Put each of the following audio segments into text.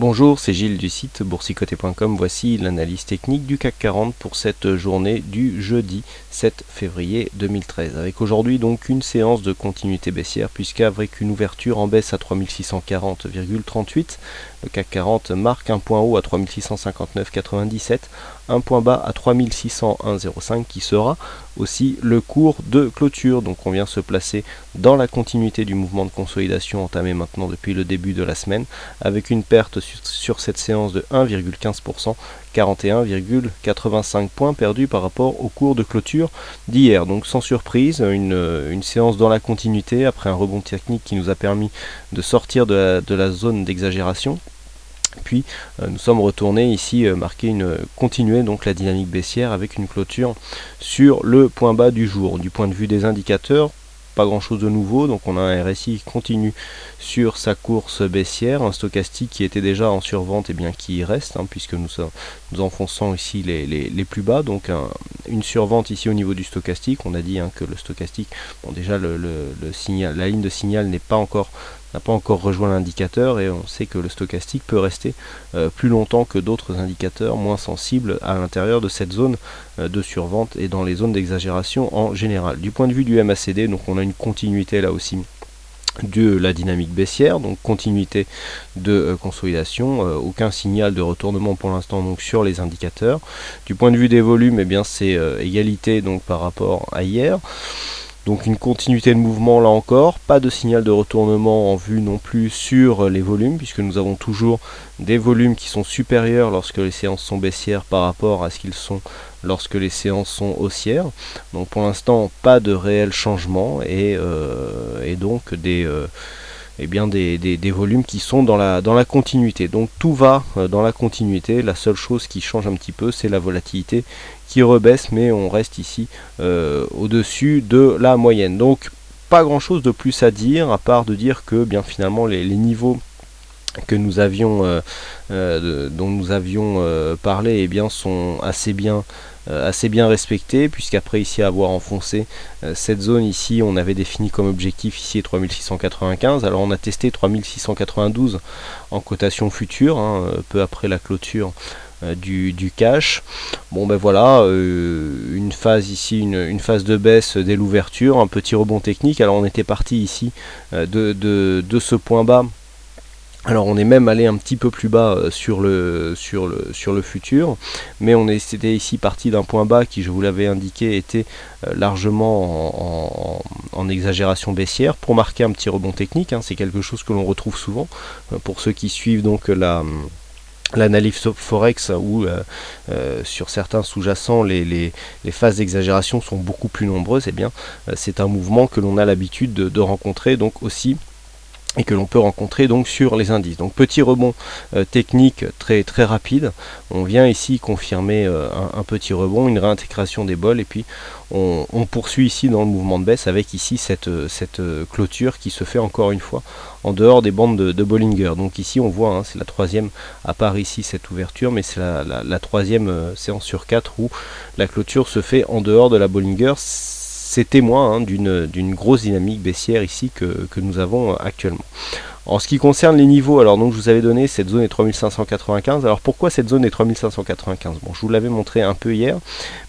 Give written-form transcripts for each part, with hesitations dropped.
Bonjour, c'est Gilles du site boursicoté.com. Voici l'analyse technique du CAC 40 pour cette journée du jeudi 7 février 2013. Avec aujourd'hui donc une séance de continuité baissière puisqu'avec une ouverture en baisse à 3640,38, le CAC 40 marque un point haut à 3659,97, un point bas à 3601,05 qui sera aussi le cours de clôture. Donc on vient se placer dans la continuité du mouvement de consolidation entamé maintenant depuis le début de la semaine avec une perte sur cette séance de 1,15%, 41,85 points perdus par rapport au cours de clôture d'hier. Donc sans surprise, une séance dans la continuité après un rebond technique qui nous a permis de sortir de la zone d'exagération. Puis nous sommes retournés ici continuer donc la dynamique baissière avec une clôture sur le point bas du jour. Du point de vue des indicateurs, pas grand chose de nouveau, donc on a un RSI qui continue sur sa course baissière, un stochastique qui était déjà en survente et bien qui y reste, puisque nous enfonçons ici les plus bas, donc une survente ici au niveau du stochastique. On a dit que le stochastique, bon déjà la ligne de signal n'a pas encore rejoint l'indicateur et on sait que le stochastique peut rester plus longtemps que d'autres indicateurs moins sensibles à l'intérieur de cette zone de survente et dans les zones d'exagération en général. Du point de vue du MACD, donc on a une continuité là aussi de la dynamique baissière, donc continuité de consolidation, aucun signal de retournement pour l'instant donc sur les indicateurs. Du point de vue des volumes, eh bien c'est égalité donc par rapport à hier. Donc une continuité de mouvement là encore, pas de signal de retournement en vue non plus sur les volumes, puisque nous avons toujours des volumes qui sont supérieurs lorsque les séances sont baissières par rapport à ce qu'ils sont lorsque les séances sont haussières. Donc pour l'instant pas de réel changement et donc des volumes qui sont dans la continuité. Donc tout va dans la continuité. La seule chose qui change un petit peu, c'est la volatilité qui rebaisse, mais on reste ici au-dessus de la moyenne. Donc pas grand chose de plus à dire, à part de dire que bien finalement les niveaux que nous avions dont nous avions parlé eh bien, sont assez bien respectés, puisqu'après ici avoir enfoncé cette zone ici, on avait défini comme objectif ici 3695. Alors on a testé 3692 en cotation future, peu après la clôture du cash. Bon ben voilà, une phase ici, une phase de baisse dès l'ouverture, un petit rebond technique. Alors on était parti ici de ce point bas. Alors on est même allé un petit peu plus bas sur le futur, mais c'était ici parti d'un point bas qui, je vous l'avais indiqué, était largement en exagération baissière pour marquer un petit rebond technique. C'est quelque chose que l'on retrouve souvent pour ceux qui suivent donc l'analyse Forex, où sur certains sous-jacents les phases d'exagération sont beaucoup plus nombreuses. Et bien c'est un mouvement que l'on a l'habitude de rencontrer donc aussi, et que l'on peut rencontrer donc sur les indices. Donc petit rebond technique très rapide. On vient ici confirmer un petit rebond, une réintégration des bols, et puis on poursuit ici dans le mouvement de baisse avec ici cette clôture qui se fait encore une fois en dehors des bandes de Bollinger. Donc ici on voit, c'est la troisième, à part ici cette ouverture, mais c'est la troisième séance sur 4 où la clôture se fait en dehors de la Bollinger. C'est témoin d'une grosse dynamique baissière ici que nous avons actuellement. En ce qui concerne les niveaux, alors donc je vous avais donné cette zone est 3595. Alors pourquoi cette zone est 3595 ? Bon, je vous l'avais montré un peu hier,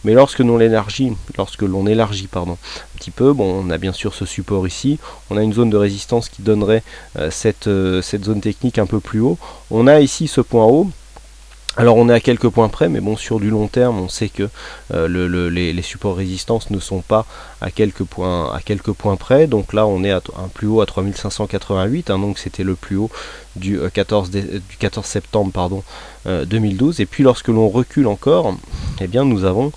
mais lorsque l'on élargit un petit peu, bon, on a bien sûr ce support ici, on a une zone de résistance qui donnerait cette zone technique un peu plus haut. On a ici ce point haut. Alors on est à quelques points près, mais bon, sur du long terme, on sait que les supports résistances ne sont pas à quelques points près. Donc là, on est à un plus haut à 3588, donc c'était le plus haut du 14 septembre 2012. Et puis lorsque l'on recule encore, eh bien nous avons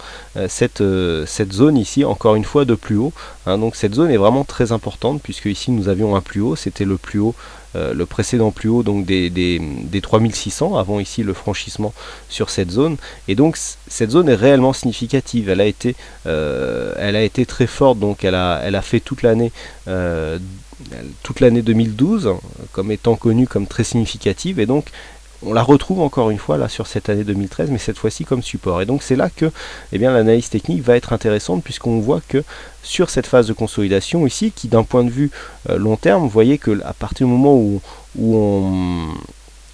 cette zone ici, encore une fois de plus haut. Donc cette zone est vraiment très importante, puisque ici nous avions un plus haut, c'était le plus haut, le précédent plus haut donc des 3600 avant ici le franchissement sur cette zone. Et donc cette zone est réellement significative. Elle a été très forte, donc elle a fait toute l'année 2012 comme étant connue comme très significative, et donc on la retrouve encore une fois là sur cette année 2013, mais cette fois-ci comme support. Et donc c'est là que l'analyse technique va être intéressante, puisqu'on voit que sur cette phase de consolidation ici, qui d'un point de vue long terme, vous voyez que à partir du moment où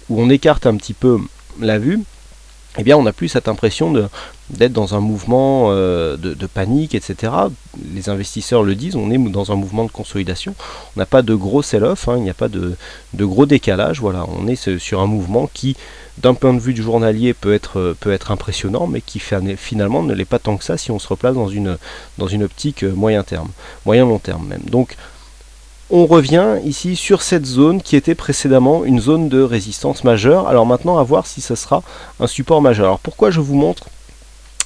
où on écarte un petit peu la vue, eh bien on n'a plus cette impression d'être dans un mouvement de panique, etc. Les investisseurs le disent, on est dans un mouvement de consolidation. On n'a pas de gros sell-off, hein, il n'y a pas de gros décalage. Voilà, on est sur un mouvement qui, d'un point de vue du journalier, peut être impressionnant, mais qui finalement ne l'est pas tant que ça si on se replace dans une optique moyen long terme même. Donc on revient ici sur cette zone qui était précédemment une zone de résistance majeure. Alors maintenant, à voir si ce sera un support majeur. Alors pourquoi je vous montre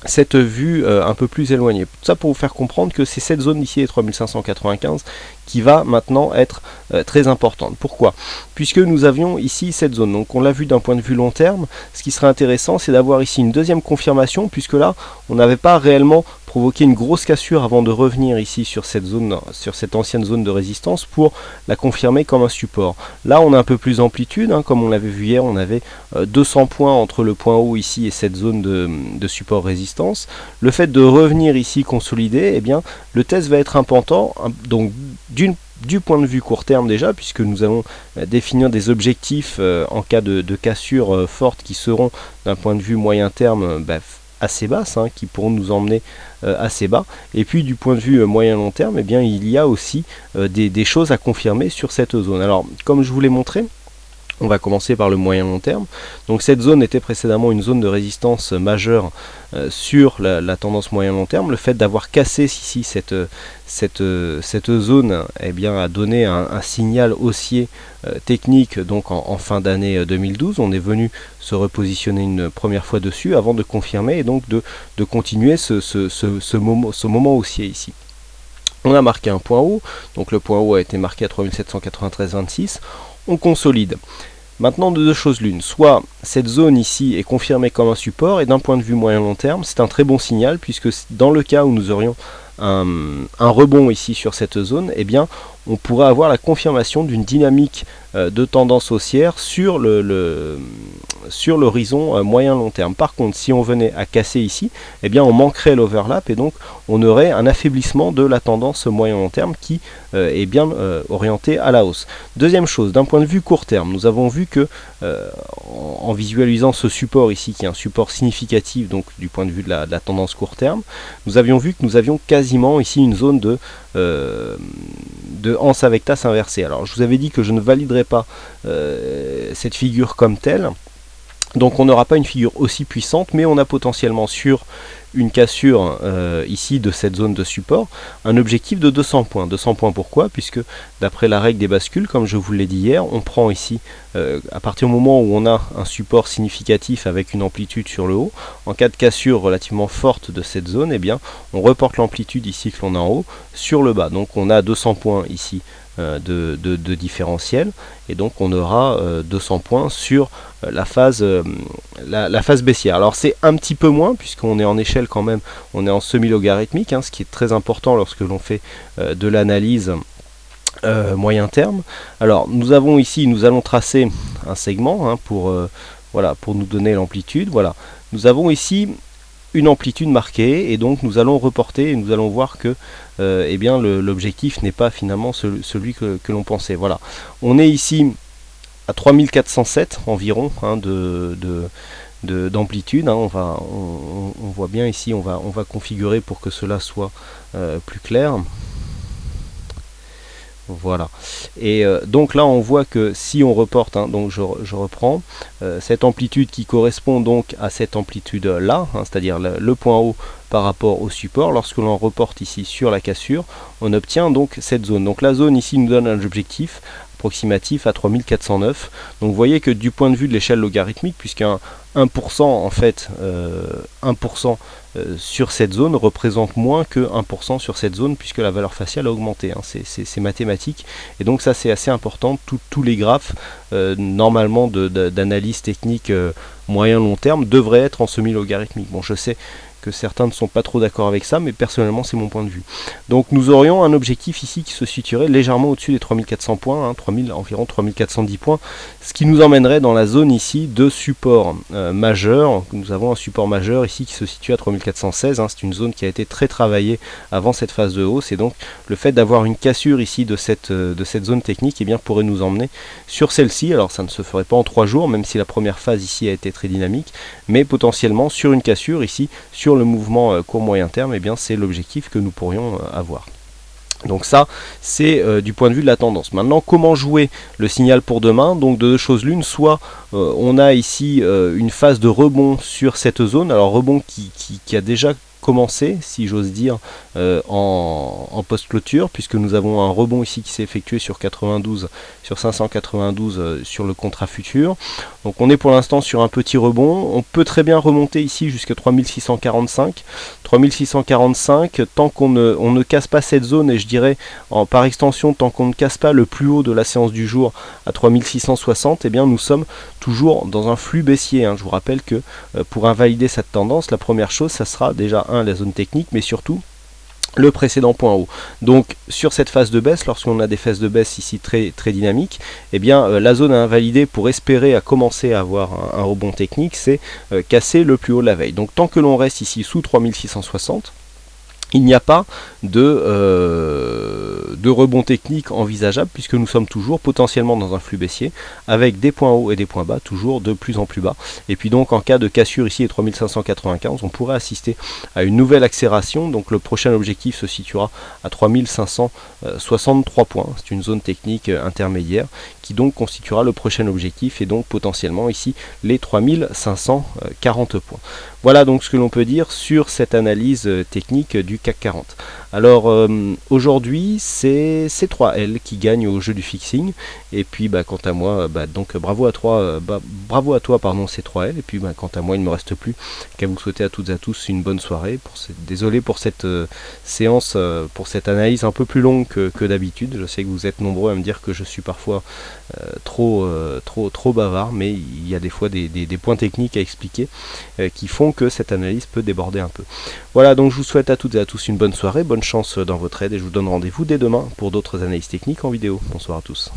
cette vue un peu plus éloignée? Tout ça pour vous faire comprendre que c'est cette zone ici, les 3595, qui va maintenant être très importante. Pourquoi? Puisque nous avions ici cette zone, donc on l'a vu d'un point de vue long terme. Ce qui serait intéressant, c'est d'avoir ici une deuxième confirmation, puisque là, on n'avait pas réellement provoqué une grosse cassure avant de revenir ici sur cette zone, sur cette ancienne zone de résistance, pour la confirmer comme un support. Là, on a un peu plus d'amplitude, hein, comme on l'avait vu hier, on avait 200 points entre le point haut ici et cette zone de support résistance. Le fait de revenir ici consolider, eh bien, le test va être important, donc du point de vue court terme déjà, puisque nous allons définir des objectifs en cas de cassure forte qui seront d'un point de vue moyen terme assez basses, hein, qui pourront nous emmener assez bas. Et puis du point de vue moyen long terme, eh bien, il y a aussi des choses à confirmer sur cette zone. Alors comme je vous l'ai montré, on va commencer par le moyen long terme. Donc cette zone était précédemment une zone de résistance majeure sur la tendance moyen long terme. Le fait d'avoir cassé ici cette zone, eh bien, a donné un signal haussier technique donc en fin d'année 2012. On est venu se repositionner une première fois dessus avant de confirmer et donc de continuer ce moment haussier ici. On a marqué un point haut, donc le point haut a été marqué à 3793,26. On consolide. Maintenant, de deux choses l'une, soit cette zone ici est confirmée comme un support, et d'un point de vue moyen long terme, c'est un très bon signal, puisque dans le cas où nous aurions un rebond ici sur cette zone, eh bien, on pourrait avoir la confirmation d'une dynamique de tendance haussière sur l'horizon moyen long terme. Par contre, si on venait à casser ici, eh bien on manquerait l'overlap et donc on aurait un affaiblissement de la tendance moyen long terme qui est bien orientée à la hausse. Deuxième chose, d'un point de vue court terme, nous avons vu que en visualisant ce support ici, qui est un support significatif donc du point de vue de la tendance court terme, nous avions vu que nous avions quasiment ici une zone de anse avec tasse inversée. Alors je vous avais dit que je ne validerais pas cette figure comme telle, donc on n'aura pas une figure aussi puissante, mais on a potentiellement sur une cassure ici de cette zone de support un objectif de 200 points. 200 points pourquoi? Puisque d'après la règle des bascules, comme je vous l'ai dit hier, on prend ici à partir du moment où on a un support significatif avec une amplitude sur le haut, en cas de cassure relativement forte de cette zone, eh bien on reporte l'amplitude ici que l'on a en haut sur le bas. Donc on a 200 points ici de différentiel, et donc on aura 200 points sur la phase baissière. Alors c'est un petit peu moins puisqu'on est en échelle quand même, on est en semi-logarithmique, hein, ce qui est très important lorsque l'on fait de l'analyse moyen terme. Alors nous avons ici, nous allons tracer un segment, hein, pour nous donner l'amplitude. Voilà, nous avons ici une amplitude marquée et donc nous allons reporter et nous allons voir que eh bien l'objectif n'est pas finalement celui que l'on pensait. Voilà, on est ici à 3407 environ, hein, d'amplitude, hein. On voit bien ici, on va configurer pour que cela soit plus clair. Voilà, et donc là on voit que si on reporte, hein, donc je reprends cette amplitude qui correspond donc à cette amplitude là, hein, c'est-à-dire le point haut par rapport au support, lorsque l'on reporte ici sur la cassure, on obtient donc cette zone. Donc la zone ici nous donne un objectif approximatif à 3409. Donc vous voyez que du point de vue de l'échelle logarithmique, puisqu'un 1% en fait, 1% sur cette zone représente moins que 1% sur cette zone, puisque la valeur faciale a augmenté, hein. C'est mathématique, et donc ça c'est assez important. Tous les graphes normalement d'analyse technique moyen long terme devraient être en semi-logarithmique. Bon, je sais que certains ne sont pas trop d'accord avec ça, mais personnellement c'est mon point de vue. Donc nous aurions un objectif ici qui se situerait légèrement au-dessus des 3400 points, hein, environ 3410 points, ce qui nous emmènerait dans la zone ici de support majeur. Nous avons un support majeur ici qui se situe à 3416, hein, c'est une zone qui a été très travaillée avant cette phase de hausse, et donc le fait d'avoir une cassure ici de cette zone technique, eh bien, pourrait nous emmener sur celle-ci. Alors ça ne se ferait pas en 3 jours, même si la première phase ici a été très dynamique, mais potentiellement sur une cassure ici, sur le mouvement court moyen terme, eh bien c'est l'objectif que nous pourrions avoir. Donc ça, c'est du point de vue de la tendance. Maintenant, comment jouer le signal pour demain? Donc de deux choses l'une, soit on a ici une phase de rebond sur cette zone, alors rebond qui a déjà commencé, si j'ose dire, en post-clôture, puisque nous avons un rebond ici qui s'est effectué sur 92, sur 592 sur le contrat futur. Donc on est pour l'instant sur un petit rebond. On peut très bien remonter ici jusqu'à 3645. 3645, tant qu'on ne casse pas cette zone, et je dirais par extension, tant qu'on ne casse pas le plus haut de la séance du jour à 3660, eh bien nous sommes toujours dans un flux baissier, hein. Je vous rappelle que pour invalider cette tendance, la première chose, ça sera déjà la zone technique, mais surtout le précédent point haut. Donc sur cette phase de baisse, lorsqu'on a des phases de baisse ici très dynamiques, eh bien la zone à invalider pour espérer à commencer à avoir un rebond technique, c'est casser le plus haut de la veille. Donc tant que l'on reste ici sous 3660, il n'y a pas de rebond technique envisageable, puisque nous sommes toujours potentiellement dans un flux baissier avec des points hauts et des points bas toujours de plus en plus bas. Et puis donc en cas de cassure ici des 3595, on pourrait assister à une nouvelle accélération. Donc le prochain objectif se situera à 3563 points. C'est une zone technique intermédiaire qui donc constituera le prochain objectif, et donc potentiellement ici les 3540 points. Voilà donc ce que l'on peut dire sur cette analyse technique du CAC 40. Alors aujourd'hui c'est C3L qui gagne au jeu du fixing, et puis quant à moi, donc bravo à toi pardon, C3L, et puis quant à moi il ne me reste plus qu'à vous souhaiter à toutes et à tous une bonne soirée. Désolé pour cette séance, pour cette analyse un peu plus longue que d'habitude. Je sais que vous êtes nombreux à me dire que je suis parfois trop bavard, mais il y a des fois des points techniques à expliquer qui font que cette analyse peut déborder un peu. Voilà, donc je vous souhaite à toutes et à tous une bonne soirée, bonne chance dans vos trades, et je vous donne rendez-vous dès demain pour d'autres analyses techniques en vidéo. Bonsoir à tous.